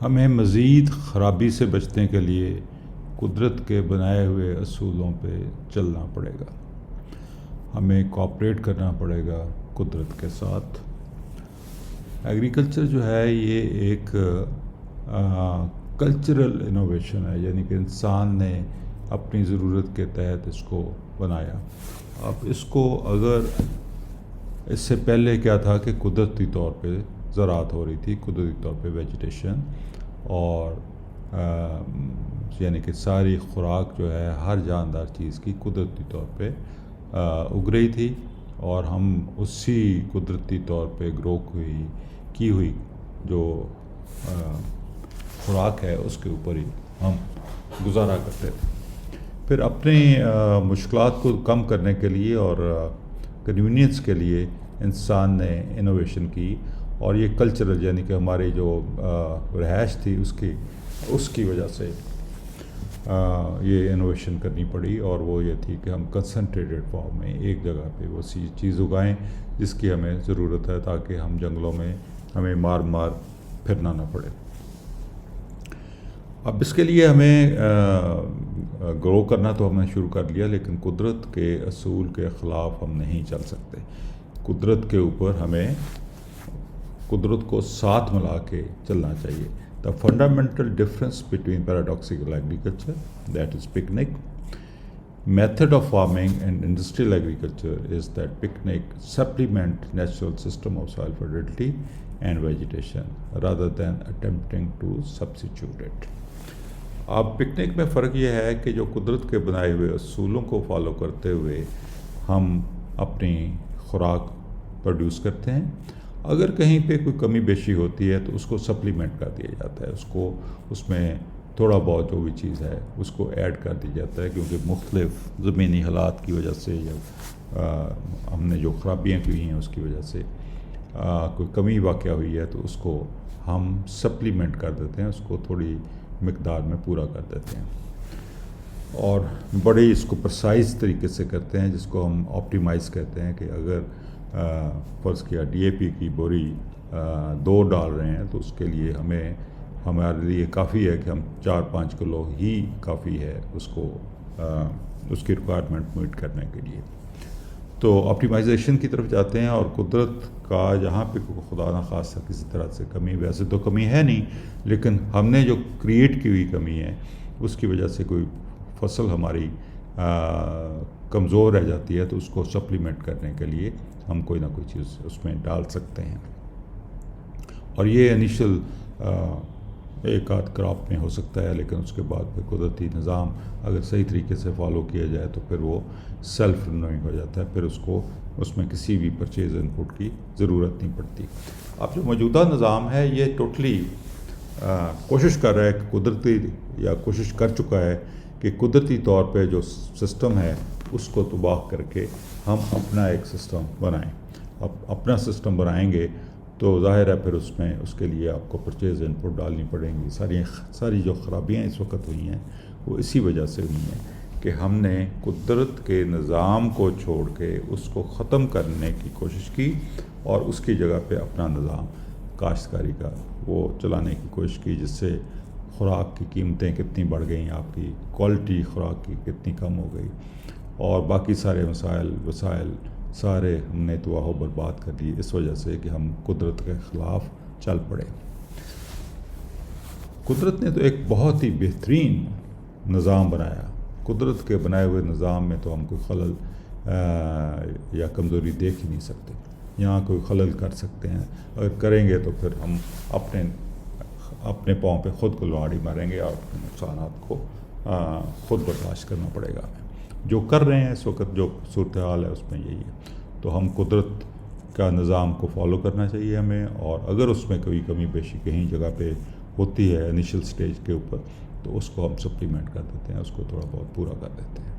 ہمیں مزید خرابی سے بچنے کے لیے قدرت کے بنائے ہوئے اصولوں پہ چلنا پڑے گا. ہمیں کوآپریٹ کرنا پڑے گا قدرت کے ساتھ. ایگریکلچر جو ہے یہ ایک کلچرل انوویشن ہے، یعنی کہ انسان نے اپنی ضرورت کے تحت اس کو بنایا. اب اس کو اگر اس سے پہلے کیا تھا کہ قدرتی طور پہ زراعت ہو رہی تھی، قدرتی طور پہ ویجیٹیشن، اور یعنی کہ ساری خوراک جو ہے ہر جاندار چیز کی قدرتی طور پہ اگ رہی تھی، اور ہم اسی قدرتی طور پہ گرو کی ہوئی جو خوراک ہے اس کے اوپر ہی ہم گزارا کرتے تھے. پھر اپنی مشکلات کو کم کرنے کے لیے اور کنوینئنس کے لیے انسان نے انوویشن کی، اور یہ کلچرل یعنی کہ ہماری جو رہائش تھی اس کی وجہ سے یہ انوویشن کرنی پڑی، اور وہ یہ تھی کہ ہم کنسنٹریٹڈ فارم میں ایک جگہ پہ وہ چیز اگائیں جس کی ہمیں ضرورت ہے، تاکہ ہم جنگلوں میں ہمیں مار پھرنا نہ پڑے. اب اس کے لیے ہمیں گرو کرنا تو ہم نے شروع کر لیا، لیکن قدرت کے اصول کے خلاف ہم نہیں چل سکتے. قدرت کے اوپر ہمیں قدرت کو ساتھ ملا کے چلنا چاہیے. The fundamental difference between paradoxical agriculture, that is picnic, method of farming and industrial agriculture is that picnic supplement natural system of soil fertility and vegetation rather than attempting to substitute it. اب picnic میں فرق یہ ہے کہ جو قدرت کے بنائے ہوئے اصولوں کو فالو کرتے ہوئے ہم اپنی خوراک پروڈیوس کرتے ہیں. اگر کہیں پہ کوئی کمی بیشی ہوتی ہے تو اس کو سپلیمنٹ کر دیا جاتا ہے، اس میں تھوڑا بہت جو بھی چیز ہے اس کو ایڈ کر دیا جاتا ہے، کیونکہ مختلف زمینی حالات کی وجہ سے یا ہم نے جو خرابیاں کی ہیں اس کی وجہ سے کوئی کمی واقع ہوئی ہے تو اس کو ہم سپلیمنٹ کر دیتے ہیں، اس کو تھوڑی مقدار میں پورا کر دیتے ہیں، اور بڑے اس کو پرسائز طریقے سے کرتے ہیں، جس کو ہم آپٹیمائز کہتے ہیں. کہ اگر فرض کیا ڈی اے پی کی بوری 2 ڈال رہے ہیں تو اس کے لیے ہمارے لیے کافی ہے کہ ہم 4-5 کلو ہی کافی ہے اس کو اس کی ریکوائرمنٹ میٹ کرنے کے لیے. تو آپٹیمائزیشن کی طرف جاتے ہیں، اور قدرت کا جہاں پہ خدا نخواستہ کسی طرح سے کمی، ویسے تو کمی ہے نہیں، لیکن ہم نے جو کریٹ کی ہوئی کمی ہے اس کی وجہ سے کوئی فصل ہماری کمزور رہ جاتی ہے تو اس کو سپلیمنٹ کرنے کے لیے ہم کوئی نہ کوئی چیز اس میں ڈال سکتے ہیں. اور یہ انیشل ایک آدھ کراپ میں ہو سکتا ہے، لیکن اس کے بعد پھر قدرتی نظام اگر صحیح طریقے سے فالو کیا جائے تو پھر وہ سیلف رینوئنگ ہو جاتا ہے، پھر اس میں کسی بھی پرچیز ان پٹ کی ضرورت نہیں پڑتی. اب جو موجودہ نظام ہے یہ ٹوٹلی کوشش کر رہا ہے کہ قدرتی، یا کوشش کر چکا ہے کہ قدرتی طور پہ جو سسٹم ہے اس کو تباہ کر کے ہم اپنا ایک سسٹم بنائیں. اب اپنا سسٹم بنائیں گے تو ظاہر ہے پھر اس کے لیے آپ کو پرچیز ان پٹ ڈالنی پڑیں گی. ساری جو خرابیاں اس وقت ہوئی ہیں وہ اسی وجہ سے ہوئی ہیں کہ ہم نے قدرت کے نظام کو چھوڑ کے اس کو ختم کرنے کی کوشش کی، اور اس کی جگہ پہ اپنا نظام کاشتکاری کا وہ چلانے کی کوشش کی، جس سے خوراک کی قیمتیں کتنی بڑھ گئیں، آپ کی کوالٹی خوراک کی کتنی کم ہو گئی، اور باقی سارے وسائل سارے ہم نے تباہ و برباد کر دی اس وجہ سے کہ ہم قدرت کے خلاف چل پڑے. قدرت نے تو ایک بہت ہی بہترین نظام بنایا. قدرت کے بنائے ہوئے نظام میں تو ہم کوئی خلل یا کمزوری دیکھ ہی نہیں سکتے. یہاں کوئی خلل کر سکتے ہیں، اگر کریں گے تو پھر ہم اپنے پاؤں پہ خود کو لہاڑی ماریں گے، اور نقصانات کو خود برداشت کرنا پڑے گا. جو کر رہے ہیں اس وقت جو صورتحال ہے اس میں یہی ہے. تو ہم قدرت کا نظام کو فالو کرنا چاہیے ہمیں، اور اگر اس میں کوئی کمی بیشی کہیں جگہ پہ ہوتی ہے انیشل سٹیج کے اوپر تو اس کو ہم سپلیمنٹ کر دیتے ہیں، اس کو تھوڑا بہت پورا کر دیتے ہیں.